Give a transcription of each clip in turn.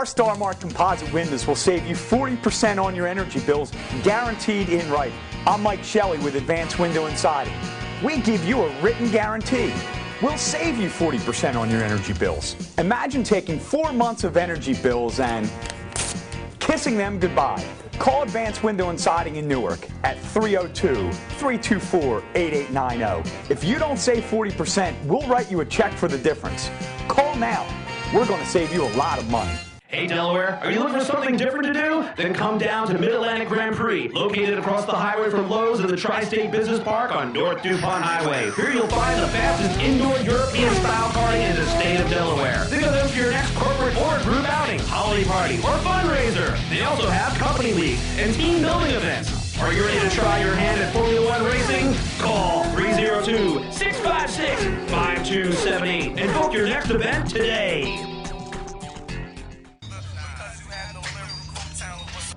Star Mark composite windows will save you 40% on your energy bills, guaranteed in writing. I'm Mike Shelley with Advanced Window and Siding. We give you a written guarantee. We'll save you 40% on your energy bills. Imagine taking 4 months of energy bills and kissing them goodbye. Call Advanced Window and Siding in Newark at 302-324-8890. If you don't save 40%, we'll write you a check for the difference. Call now. We're going to save you a lot of money. Hey Delaware, are you looking for something different to do? Then come down to Mid-Atlantic Grand Prix, located across the highway from Lowe's and the Tri-State Business Park on North DuPont Highway. Here you'll find the fastest indoor European-style karting in the state of Delaware. Think of them for your next corporate or group outing, holiday party, or fundraiser. They also have company leagues and team building events. Are you ready to try your hand at Formula One racing? Call 302-656-5278 and book your next event today.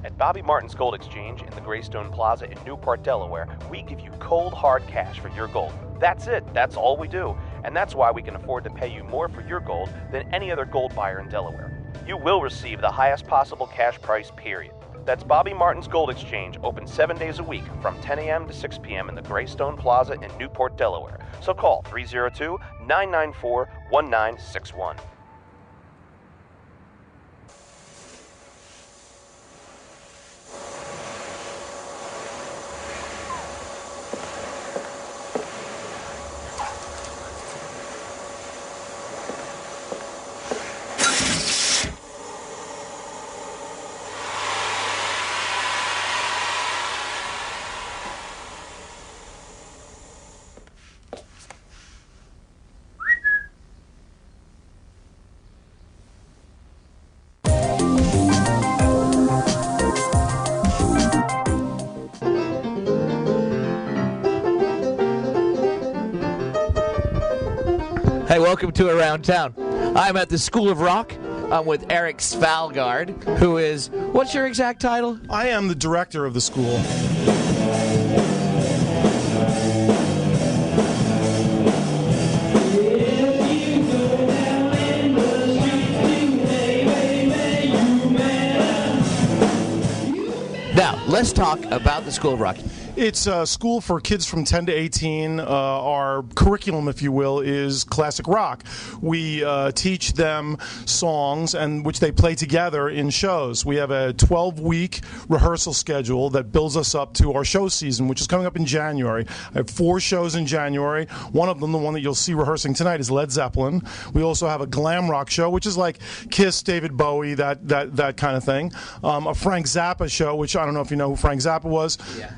At Bobby Martin's Gold Exchange in the Greystone Plaza in Newport, Delaware, we give you cold, hard cash for your gold. That's it. That's all we do. And that's why we can afford to pay you more for your gold than any other gold buyer in Delaware. You will receive the highest possible cash price, period. That's Bobby Martin's Gold Exchange, open 7 days a week from 10 a.m. to 6 p.m. in the Greystone Plaza in Newport, Delaware. So call 302-994-1961. Hey, welcome to Around Town. I'm at the School of Rock. I'm with Eric Svalgaard, who is, what's your exact title? I am the director of the school. Now, let's talk about the School of Rock. It's a school for kids from 10 to 18. Our curriculum, if you will, is classic rock. We teach them songs and which they play together in shows. We have a 12-week rehearsal schedule that builds us up to our show season, which is coming up in January. I have 4 shows in January. One of them, the one that you'll see rehearsing tonight, is Led Zeppelin. We also have a glam rock show, which is like Kiss, David Bowie, that kind of thing. A Frank Zappa show, which I don't know if you know who Frank Zappa was. Yeah.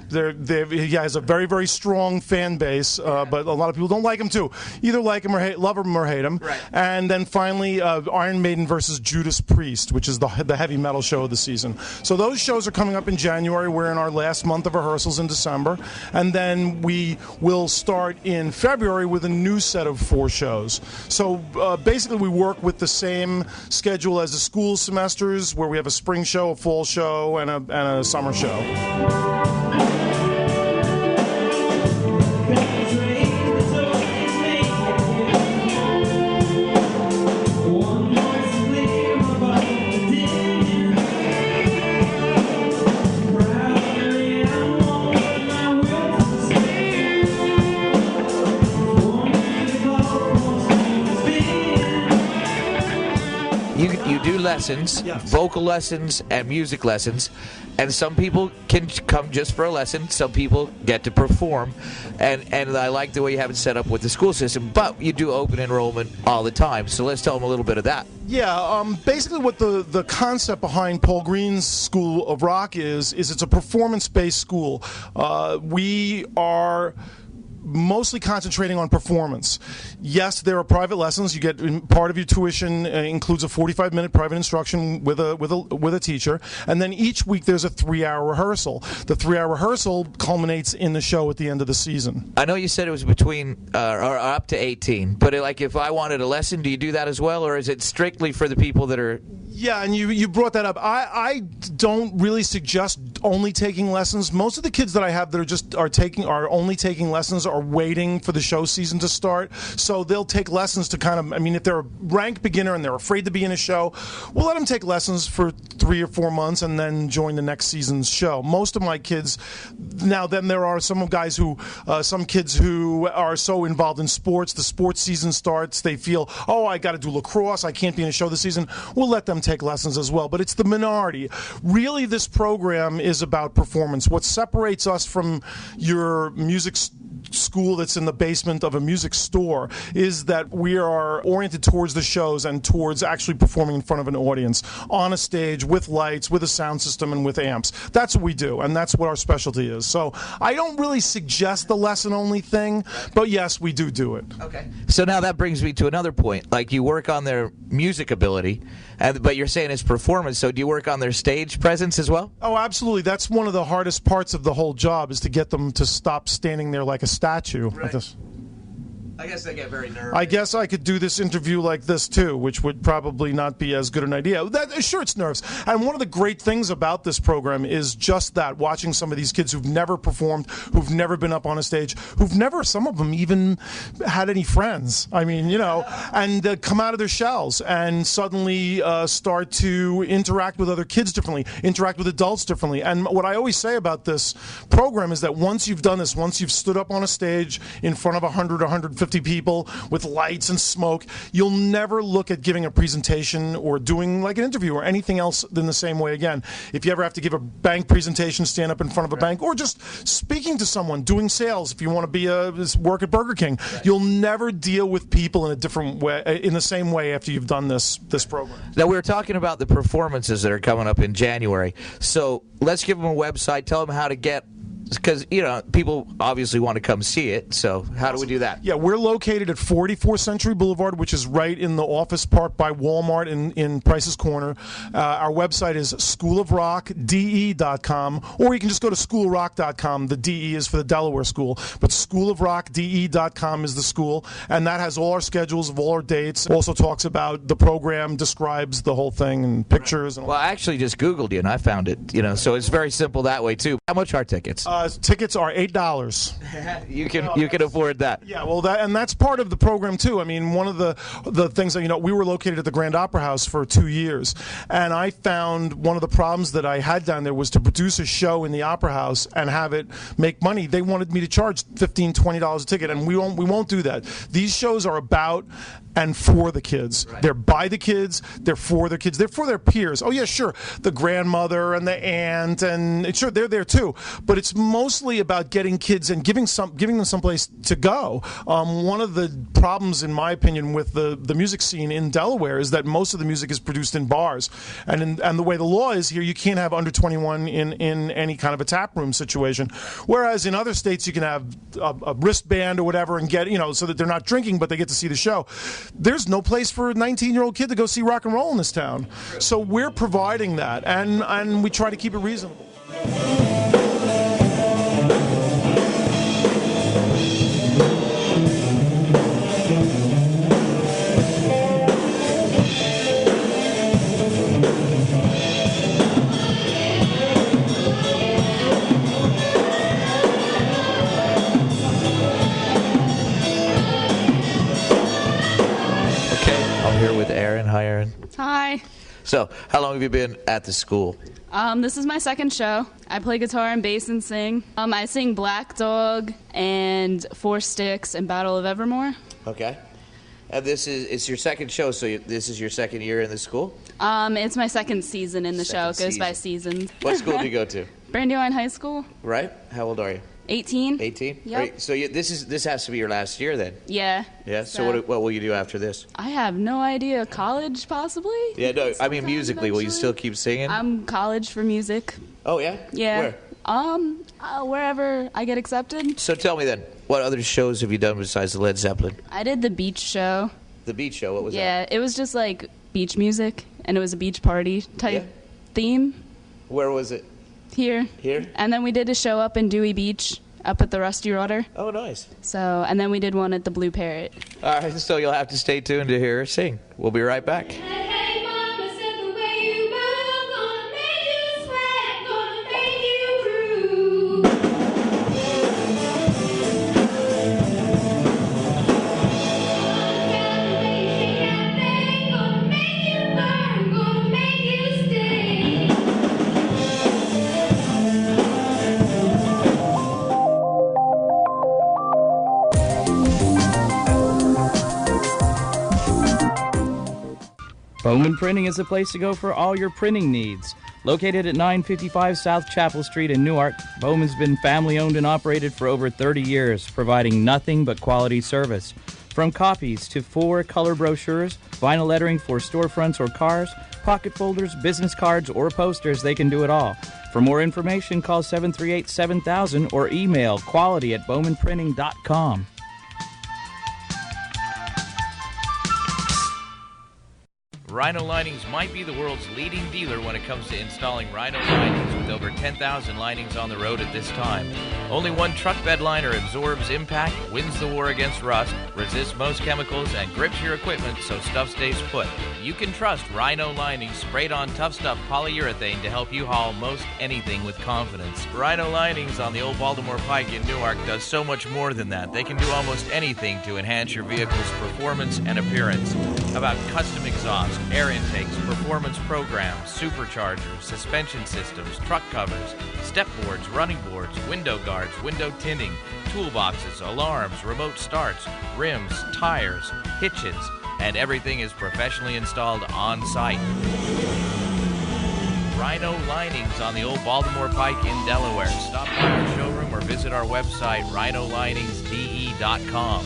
He has a very, very strong fan base, but a lot of people don't like him too. Either like him or love him or hate him. Right. And then finally, Iron Maiden versus Judas Priest, which is the heavy metal show of the season. So those shows are coming up in January. We're in our last month of rehearsals in December. And then we will start in February with a new set of 4 shows. So basically we work with the same schedule as the school semesters, where we have a spring show, a fall show, and a summer show. You do lessons, yes. Vocal lessons and music lessons, and some people can come just for a lesson. Some people get to perform, and I like the way you have it set up with the school system, but you do open enrollment all the time. So let's tell them a little bit of that. Yeah, basically what the concept behind Paul Green's School of Rock is it's a performance-based school. We are mostly concentrating on performance. Yes, there are private lessons. You get part of your tuition includes a 45-minute private instruction with a teacher, and then each week there's a 3-hour rehearsal. The 3-hour rehearsal culminates in the show at the end of the season. I know you said it was between or up to 18, but like if I wanted a lesson, do you do that as well, or is it strictly for the people that are Yeah, and you brought that up. I don't really suggest only taking lessons. Most of the kids that I have that are only taking lessons are waiting for the show season to start. So they'll take lessons to kind of, I mean, if they're a rank beginner and they're afraid to be in a show, we'll let them take lessons for 3 or 4 months and then join the next season's show. Most of my kids, now then there are some kids who are so involved in sports, the sports season starts, they feel, oh, I got to do lacrosse, I can't be in a show this season. We'll let them take lessons as well, but it's the minority. Really, this program is about performance. What separates us from your music school that's in the basement of a music store is that we are oriented towards the shows and towards actually performing in front of an audience on a stage with lights, with a sound system, and with amps. That's what we do, and that's what our specialty is. So I don't really suggest the lesson-only thing, but yes, we do it. Okay. So now that brings me to another point. Like, you work on their music ability, but you're saying it's performance, so do you work on their stage presence as well? Oh, absolutely. That's one of the hardest parts of the whole job, is to get them to stop standing there like a statue. Right. Like this. I guess they get very nervous. I guess I could do this interview like this too, which would probably not be as good an idea. Sure, it's nerves. And one of the great things about this program is just that, watching some of these kids who've never performed, who've never been up on a stage, some of them even had any friends. I mean, and come out of their shells and suddenly start to interact with other kids differently, interact with adults differently. And what I always say about this program is that once you've done this, once you've stood up on a stage in front of 100 or 150 people with lights and smoke, you'll never look at giving a presentation or doing like an interview or anything else in the same way again. If you ever have to give a bank presentation, stand up in front of a bank, or just speaking to someone, doing sales, if you want to work at Burger King, you'll never deal with people in a different way, in the same way after you've done this program. Now, we were talking about the performances that are coming up in January. So let's give them a website, tell them how to get, because people obviously want to come see it. So how do we do that? Yeah, we're located at 44 Century Boulevard, which is right in the office park by Walmart in Price's Corner. Our website is schoolofrockde.com, or you can just go to schoolrock.com. The DE is for the Delaware School, but schoolofrockde.com is the school, and that has all our schedules of all our dates. Also talks about the program, describes the whole thing, and pictures. And all. Well, I actually just Googled you, and I found it. So it's very simple that way too. How much are tickets? Tickets are $8. You can afford that. Yeah, well, that's part of the program too. I mean, one of the things that we were located at the Grand Opera House for 2 years, and I found one of the problems that I had down there was to produce a show in the Opera House and have it make money. They wanted me to charge $15, $20 a ticket, and we won't do that. These shows are about and for the kids. Right. They're by the kids. They're for their kids. They're for their peers. Oh yeah, sure, the grandmother and the aunt, and sure they're there too. But it's mostly about getting kids and giving them someplace to go. One of the problems, in my opinion, with the music scene in Delaware is that most of the music is produced in bars, and the way the law is here, you can't have under 21 in any kind of a tap room situation. Whereas in other states, you can have a wristband or whatever and get so that they're not drinking, but they get to see the show. There's no place for a 19-year-old kid to go see rock and roll in this town. So we're providing that, and we try to keep it reasonable. With Erin. Hi, Erin. Hi. So, how long have you been at the school? This is my second show. I play guitar and bass and sing. I sing Black Dog and Four Sticks and Battle of Evermore. Okay. And it's your second show, so this is your second year in the school? It's my second season in the show. It goes by seasons. What school do you go to? Brandywine High School. Right. How old are you? 18. 18? Yep. Right. So this has to be your last year then? Yeah. Yeah. So what will you do after this? I have no idea. College, possibly? Yeah, no, I mean musically. Will you still keep singing? I'm college for music. Oh, yeah? Yeah. Where? Wherever I get accepted. So tell me then, what other shows have you done besides the Led Zeppelin? I did the beach show. The beach show? What was that? Yeah, it was just like beach music, and it was a beach party type theme. Where was it? Here. Here? And then we did a show up in Dewey Beach, up at the Rusty Rudder. Oh, nice. So, and then we did one at the Blue Parrot. All right, so you'll have to stay tuned to hear her sing. We'll be right back. Hey, Mama said the way Bowman Printing is the place to go for all your printing needs. Located at 955 South Chapel Street in Newark, Bowman's been family-owned and operated for over 30 years, providing nothing but quality service. From copies to 4-color brochures, vinyl lettering for storefronts or cars, pocket folders, business cards, or posters, they can do it all. For more information, call 738-7000 or email quality@bowmanprinting.com. Rhino Linings might be the world's leading dealer when it comes to installing Rhino linings, with over 10,000 linings on the road at this time. Only one truck bed liner absorbs impact, wins the war against rust, resists most chemicals, and grips your equipment so stuff stays put. You can trust Rhino Linings sprayed on Tough Stuff polyurethane to help you haul most anything with confidence. Rhino Linings on the Old Baltimore Pike in Newark does so much more than that. They can do almost anything to enhance your vehicle's performance and appearance. About custom exhaust, air intakes, performance programs, superchargers, suspension systems, truck covers, step boards, running boards, window guards, window tinting, toolboxes, alarms, remote starts, rims, tires, hitches, and everything is professionally installed on site. Rhino Linings on the Old Baltimore Pike in Delaware. Stop by our showroom or visit our website, rhinoliningsde.com.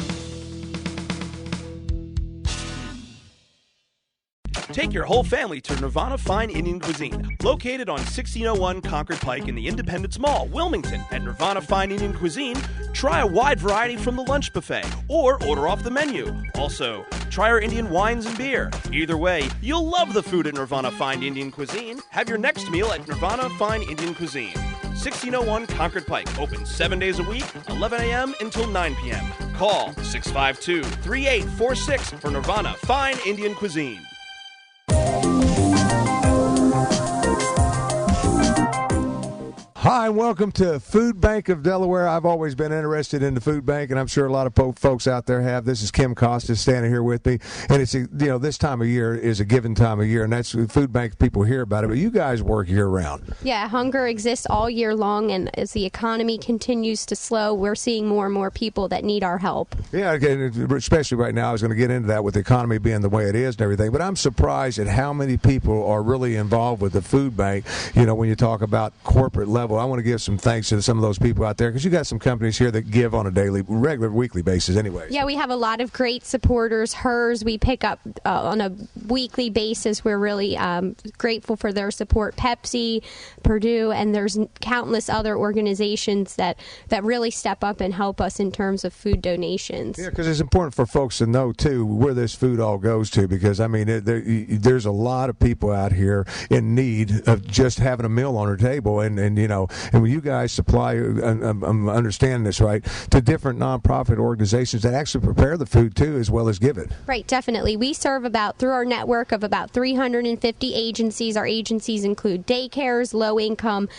Take your whole family to Nirvana Fine Indian Cuisine, located on 1601 Concord Pike in the Independence Mall, Wilmington. At Nirvana Fine Indian Cuisine, try a wide variety from the lunch buffet or order off the menu. Also, try our Indian wines and beer. Either way, you'll love the food at Nirvana Fine Indian Cuisine. Have your next meal at Nirvana Fine Indian Cuisine. 1601 Concord Pike, open 7 days a week, 11 a.m. until 9 p.m. Call 652-3846 for Nirvana Fine Indian Cuisine. Hi, and welcome to Food Bank of Delaware. I've always been interested in the food bank, and I'm sure a lot of folks out there have. This is Kim Costas standing here with me, and it's this time of year is a given time of year, and that's food bank people hear about it. But you guys work year round. Yeah, hunger exists all year long, and as the economy continues to slow, we're seeing more and more people that need our help. Yeah, especially right now. I was going to get into that with the economy being the way it is and everything, but I'm surprised at how many people are really involved with the food bank. When you talk about corporate level, I want to give some thanks to some of those people out there, because you got some companies here that give on a daily, regular, weekly basis anyway. Yeah, we have a lot of great supporters. Hers, we pick up on a weekly basis. We're really grateful for their support. Pepsi, Purdue, and there's countless other organizations that really step up and help us in terms of food donations. Yeah, because it's important for folks to know, too, where this food all goes to, because, there's a lot of people out here in need of just having a meal on their table, and when you guys supply, I'm understanding this right, to different nonprofit organizations that actually prepare the food too, as well as give it. Right, definitely. We serve through our network of about 350 agencies. Our agencies include daycares, low-income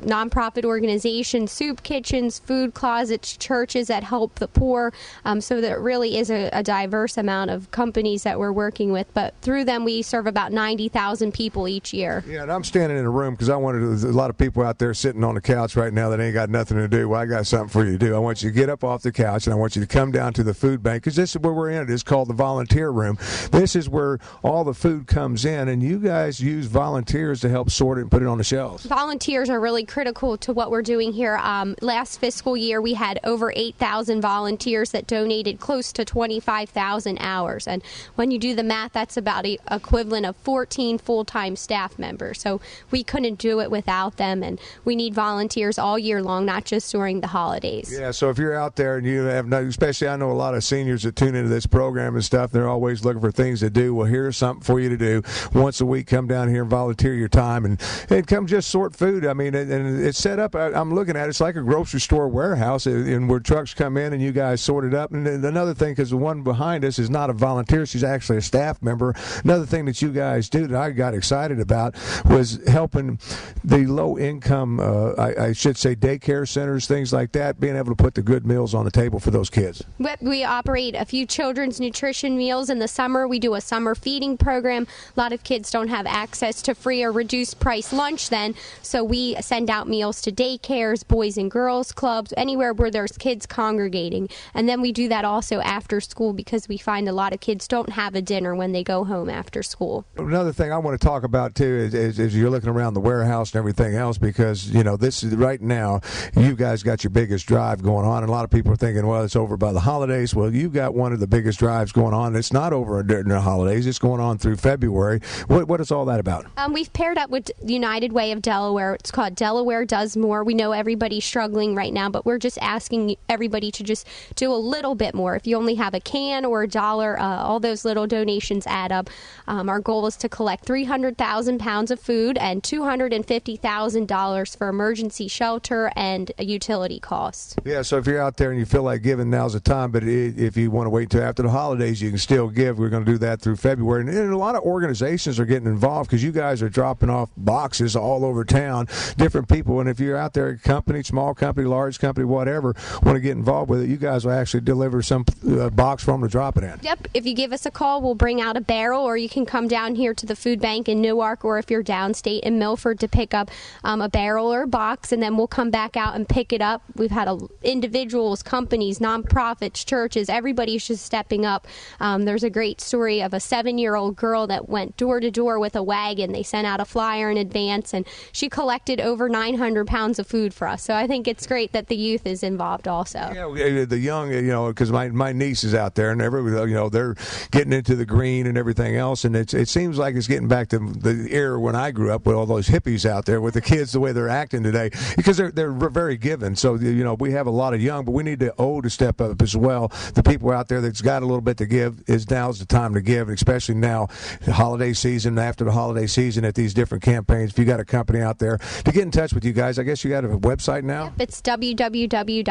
nonprofit organizations, soup kitchens, food closets, churches that help the poor. So there really is a diverse amount of companies that we're working with. But through them, we serve about 90,000 people each year. Yeah, and I'm standing in a room because there's a lot of people out there sitting on the couch right now that ain't got nothing to do. Well, I got something for you to do. I want you to get up off the couch, and I want you to come down to the food bank, because this is where we're in. It is called the volunteer room. This is where all the food comes in, and you guys use volunteers to help sort it and put it on the shelves. Volunteers are really critical to what we're doing here. Last fiscal year, we had over 8,000 volunteers that donated close to 25,000 hours. And when you do the math, that's about the equivalent of 14 full-time staff members. So we couldn't do it without them, and we need volunteers all year long, not just during the holidays. Yeah, so if you're out there and you have especially I know a lot of seniors that tune into this program and stuff, they're always looking for things to do. Well, here's something for you to do. Once a week, come down here and volunteer your time and come just sort food. And it's set up, I'm looking at it, it's like a grocery store warehouse, and where trucks come in and you guys sort it up. And another thing, because the one behind us is not a volunteer, she's actually a staff member. Another thing that you guys do that I got excited about was helping the low-income, I should say, daycare centers, things like that, being able to put the good meals on the table for those kids. We operate a few children's nutrition meals in the summer. We do a summer feeding program. A lot of kids don't have access to free or reduced price lunch then, so we send out meals to daycares, boys and girls clubs, anywhere where there's kids congregating. And then we do that also after school because we find a lot of kids don't have a dinner when they go home after school. Another thing I want to talk about too is you're looking around the warehouse and everything else, because this is right now you guys got your biggest drive going on, and a lot of people are thinking, well, it's over by the holidays. Well, you've got one of the biggest drives going on. It's not over during the holidays. It's going on through February. What is all that about? We've paired up with United Way of Delaware. It's called Delaware Does More. We know everybody's struggling right now, but we're just asking everybody to just do a little bit more. If you only have a can or $1, all those little donations add up. Our goal is to collect 300,000 pounds of food and $250,000 for emergency shelter and utility costs. Yeah, so if you're out there and you feel like giving, now's the time. But if you want to wait until after the holidays, you can still give. We're going to do that through February. And a lot of organizations are getting involved because you guys are dropping off boxes all over town, different people. And if you're out there, company, small company, large company, whatever, want to get involved with it, you guys will actually deliver some box for them to drop it in. Yep. If you give us a call, we'll bring out a barrel, or you can come down here to the food bank in Newark, or if you're downstate in Milford, to pick up a barrel or a box, and then we'll come back out and pick it up. We've had individuals, companies, nonprofits, churches, everybody's just stepping up. There's a great story of a 7-year-old girl that went door to door with a wagon. They sent out a flyer in advance, and she collected over 900 pounds of food for us. So I think it's great that the youth is involved also. Yeah, the young, because my niece is out there, and they're getting into the green and everything else, and it seems like it's getting back to the era when I grew up with all those hippies out there with the kids, the way they're acting today, because they're very given. So we have a lot of young, but we need the old to step up as well. The people out there that's got a little bit to give, now's the time to give, especially now, the holiday season, after the holiday season, at these different campaigns. If you got a company out there, to get in touch with you guys, I guess you got a website now? Yep, it's www.fbd.org.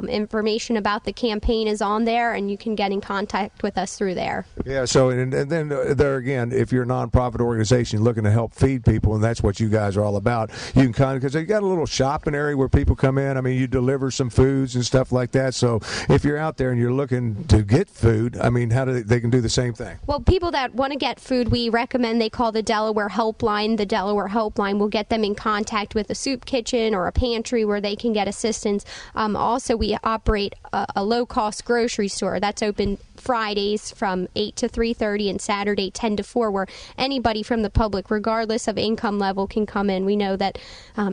Information about the campaign is on there, and you can get in contact with us through there. Yeah, so and then there again, if you're a nonprofit organization looking to help feed people, and that's what you guys are all about, you can because you got a little shopping area where people come in. I mean, you deliver some foods and stuff like that. So if you're out there and you're looking to get food, I mean, how do they can do the same thing? Well, people that want to get food, we recommend they call the Delaware Helpline. The Delaware Helpline will get them in contact with a soup kitchen or a pantry where they can get assistance. Also, we operate a low-cost grocery store that's open Fridays from 8 to 3:30 and Saturday 10 to 4, where anybody from the public, regardless of income level, can come in. We know that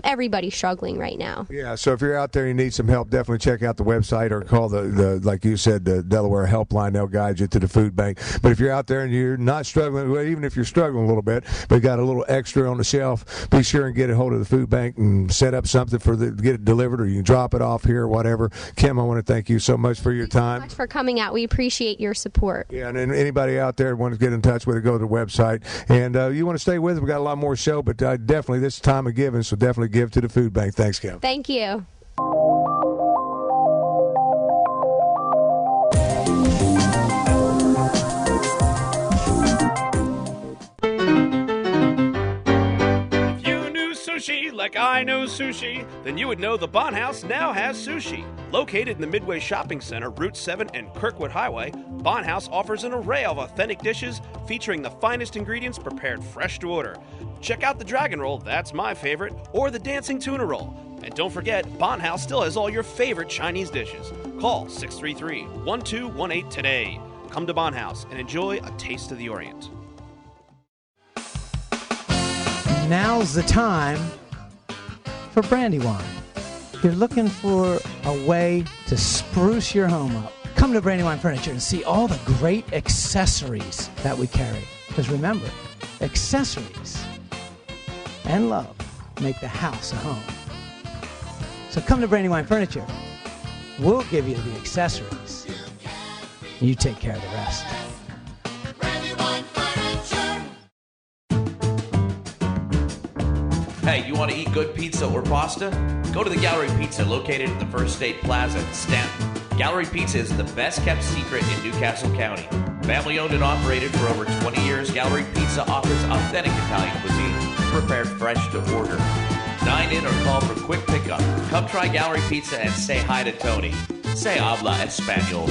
everybody's struggling right now. Yeah, so if you're out there and you need some help, definitely check out the website or call the like you said, the Delaware Helpline. They'll guide you to the food bank. But if you're out there and you're not struggling, well, even if you're struggling a little bit, but got a little extra on the shelf, be sure and get a hold of the food bank and set up something get it delivered, or you can drop it off here or whatever. Kim, I want to thank you so much for your time. Thanks so much for coming out. We appreciate your support. Yeah, and anybody out there wants to get in touch with it, go to the website. And you want to stay with us, we got a lot more show, but definitely this is time of giving, so definitely give to the food bank. Thanks, Kim. Thank you. Like I know sushi, then you would know the Bon House now has sushi. Located in the Midway Shopping Center, Route 7 and Kirkwood Highway, Bon House offers an array of authentic dishes featuring the finest ingredients prepared fresh to order. Check out the Dragon Roll, that's my favorite, or the Dancing Tuna Roll. And don't forget, Bon House still has all your favorite Chinese dishes. Call 633-1218 today. Come to Bon House and enjoy a taste of the Orient. Now's the time for Brandywine. If you're looking for a way to spruce your home up, come to Brandywine Furniture and see all the great accessories that we carry. Because remember, accessories and love make the house a home. So come to Brandywine Furniture. We'll give you the accessories. You take care of the rest. Hey, you want to eat good pizza or pasta? Go to the Gallery Pizza located in the First State Plaza in Stanton. Gallery Pizza is the best kept secret in Newcastle County. Family owned and operated for over 20 years, Gallery Pizza offers authentic Italian cuisine prepared fresh to order. Dine in or call for quick pickup. Come try Gallery Pizza and say hi to Tony. Se habla español.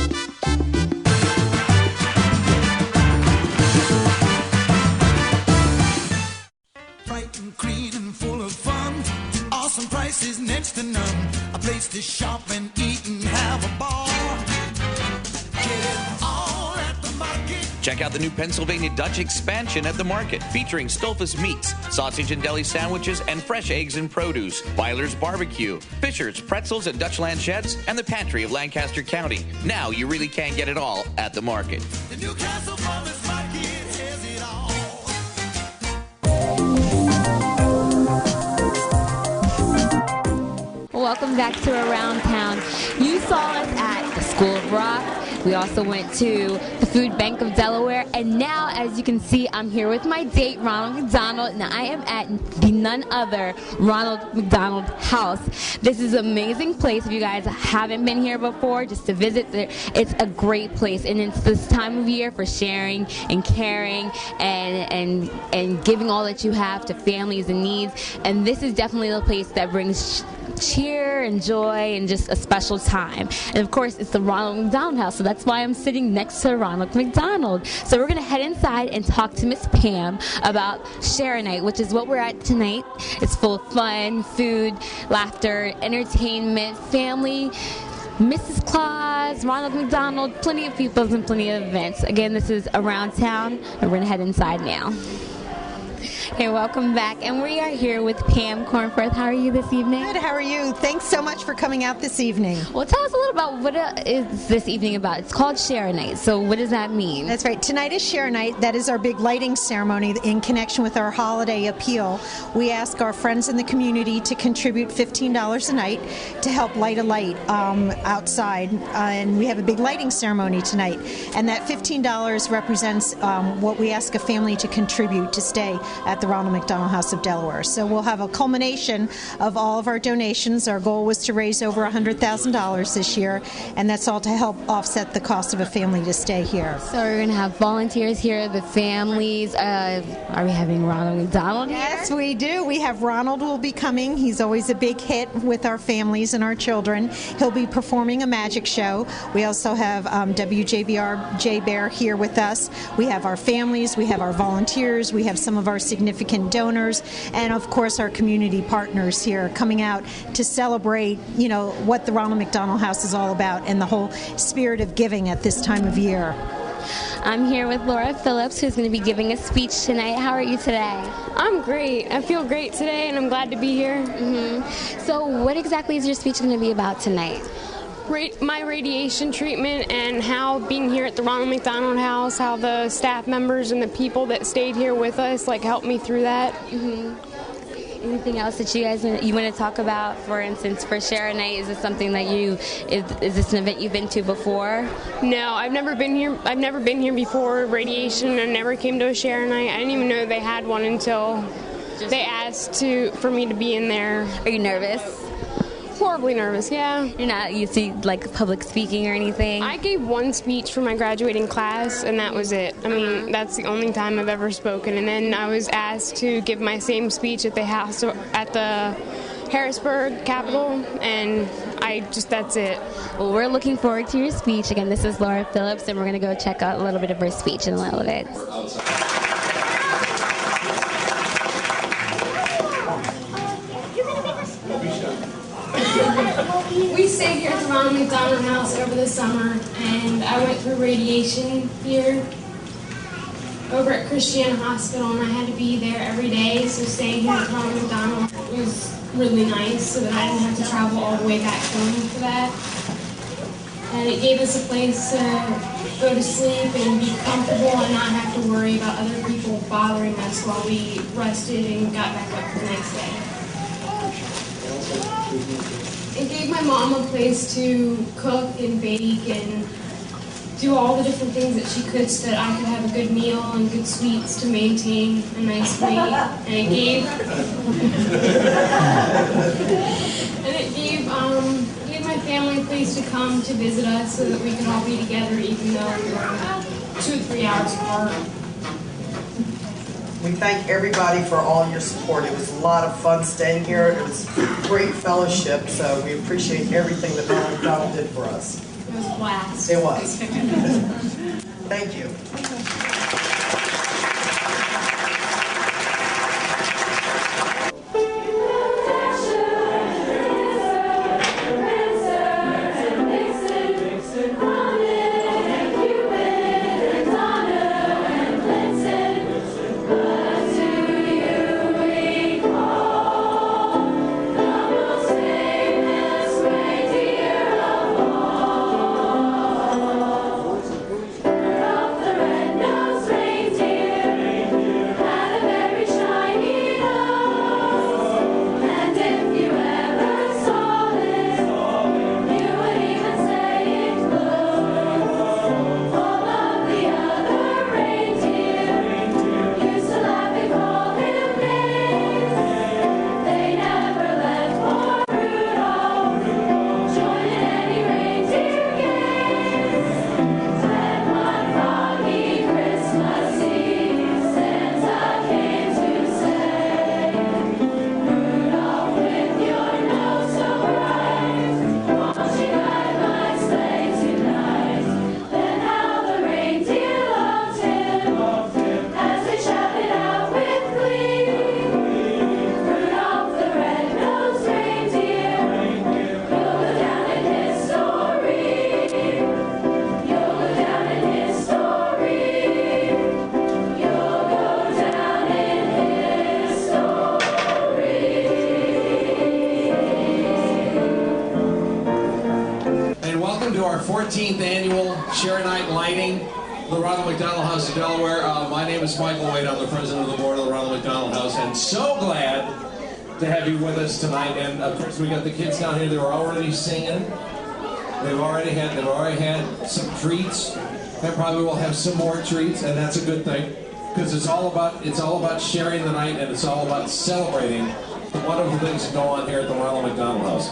Frightened to shop and eat and have a ball. Get it all at the market. Check out the new Pennsylvania Dutch expansion at the market, featuring Stolfus meats, sausage and deli sandwiches, and fresh eggs and produce. Weiler's Barbecue, Fisher's Pretzels and Dutch Lanchettes, and the Pantry of Lancaster County. Now you really can get it all at the market. The Newcastle Farmers Market has it all. Welcome back to Around Town. You saw us at the School of Rock. We also went to the Food Bank of Delaware. And now, as you can see, I'm here with my date, Ronald McDonald, and I am at the none other Ronald McDonald House. This is an amazing place. If you guys haven't been here before, just to visit, it's a great place. And it's this time of year for sharing and caring and giving all that you have to families in need. And this is definitely the place that brings cheer and joy and just a special time. And of course, it's the Ronald McDonald House, so that's why I'm sitting next to Ronald McDonald. So we're going to head inside and talk to Miss Pam about Share Night, which is what we're at tonight. It's full of fun, food, laughter, entertainment, family, Mrs. Claus, Ronald McDonald, plenty of people and plenty of events. Again, this is Around Town, and we're going to head inside now. Hey, welcome back. And we are here with Pam Cornforth. How are you this evening? Good, how are you? Thanks so much for coming out this evening. Well, tell us a little about what is this evening about. It's called Share Night, so what does that mean? That's right. Tonight is Share Night. That is our big lighting ceremony in connection with our holiday appeal. We ask our friends in the community to contribute $15 a night to help light a light outside, and we have a big lighting ceremony tonight. And that $15 represents what we ask a family to contribute to stay at the Ronald McDonald House of Delaware. So we'll have a culmination of all of our donations. Our goal was to raise over $100,000 this year, and that's all to help offset the cost of a family to stay here. So we're going to have volunteers here, the families. Are we having Ronald McDonald here? Yes, we do. We have Ronald will be coming. He's always a big hit with our families and our children. He'll be performing a magic show. We also have WJBR J Bear here with us. We have our families, we have our volunteers, we have some of our significant donors, and of course our community partners here coming out to celebrate, you know, what the Ronald McDonald House is all about and the whole spirit of giving at this time of year. I'm here with Laura Phillips, who's going to be giving a speech tonight. How are you today? I'm great. I feel great today, and I'm glad to be here. So what exactly is your speech going to be about tonight? My radiation treatment and how being here at the Ronald McDonald House, how the staff members and the people that stayed here with us helped me through that. Anything else that you guys want to talk about? For instance, for Share Night, is this something that is this an event you've been to before? No, I've never been here. I've never been here before. Radiation. I never came to a Share Night. I didn't even know they had one until they asked for me to be in there. Are you nervous? Horribly nervous, yeah. You're not used to public speaking or anything? I gave one speech for my graduating class, and that was it. I mean, that's the only time I've ever spoken. And then I was asked to give my same speech at the house at the Harrisburg Capitol, and that's it. Well, we're looking forward to your speech. Again, this is Laura Phillips, and we're going to go check out a little bit of her speech in a little bit. We stayed here at the Ronald McDonald House over the summer, and I went through radiation here over at Christiana Hospital, and I had to be there every day, so staying here at Ronald McDonald was really nice so that I didn't have to travel all the way back home for that. And it gave us a place to go to sleep and be comfortable and not have to worry about other people bothering us while we rested and got back up the next day. It gave my mom a place to cook and bake and do all the different things that she could so that I could have a good meal and good sweets to maintain a nice weight. And it gave my family a place to come to visit us so that we could all be together even though we were 2 or 3 hours apart. We thank everybody for all your support. It was a lot of fun staying here. It was great fellowship, so we appreciate everything that Ronald McDonald did for us. It was a blast. It was. Thank you. 14th annual Share Night Lighting, the Ronald McDonald House in Delaware. My name is Michael Wade. I'm the president of the board of the Ronald McDonald House, and so glad to have you with us tonight. And of course, we got the kids down here. They were already singing. They've already had some treats, and probably will have some more treats, and that's a good thing, because it's all about sharing the night, and it's all about celebrating the wonderful things that go on here at the Ronald McDonald House.